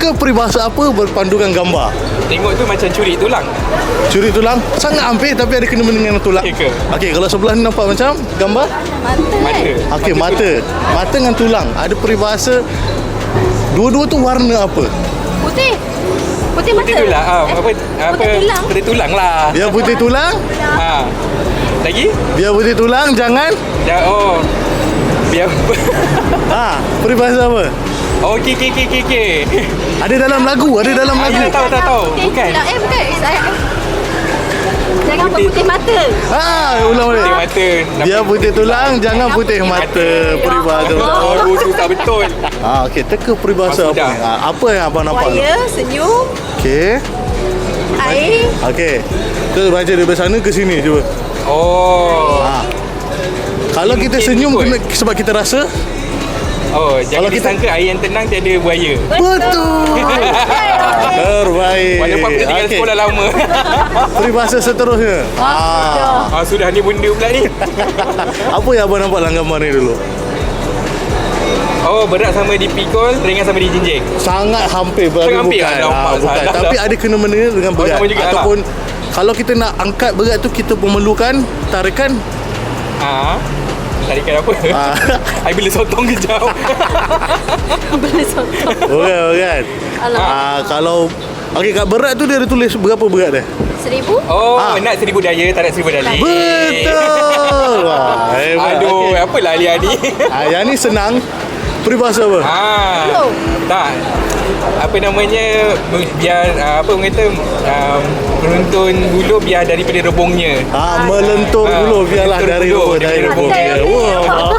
teka peribahasa apa berpandukan gambar? Tengok tu macam curi tulang. Curi tulang? Sangat hampir tapi ada kena dengan tulang. Ya ke? Okey, kalau sebelah ni nampak macam gambar? Mata. Okey, mata. Mata dengan tulang. Ada peribahasa dua-dua tu warna apa? Putih. Putih mata. Putih tulang. Putih tulang. Putih tulang lah. Biar putih tulang, Lagi? biar putih tulang jangan. Biar Peribahasa apa? okey. Ada dalam lagu, ada dalam lagu. Ya, tahu. Putih Bukan. tulang. Bukan. Jangan putih mata. Ulang balik. Putih mata. Biar putih tulang, jangan putih mata. Peribahasa. Oh, susah betul. Okey, teka peribahasa apa Sudah. ni? Apa yang abang nampak? Buaya, senyum, Okey. air. Okey. Kita baca dari sana ke sini cuba. Oh. Kalau kita Mungkin senyum betul. kena sebab kita rasa. Jangan Kalau kita- disangka air yang tenang tiada buaya. Betul. Terbaik. Walaupun aku tinggal Okey. sekolah lama. Peribahasa seterusnya. Sudah ni benda pula ni. Apa yang abang nampak dalam gambar ni dulu? Berat sama dipikul, ringan sama dijinjing. Sangat hampir tapi Sangat hampir, bukan. alamak, Bukan. salah Tapi dah. ada kena mengena dengan berat. sama juga, Ataupun kalau kita nak angkat berat tu kita memerlukan tarikan. Tarikan apa? I bila sotong kejap. Boleh sotong. Bukan. Alamak. Kalau okey, kat berat tu dia ada tulis berapa berat dia? 1,000. Nak 1,000 daya, tak nak 1,000 dalih. Betul. Wah, hebat. Aduh, Okey. apa lah Alia ni? Yang ni senang. Peribahasa apa? Tak. Apa namanya, biar apa orang kata, menuntun bulu biar daripada rebungnya. Melentur dulu biarlah melentur dari dulu, dari dari rebung dia. rebung. Wah.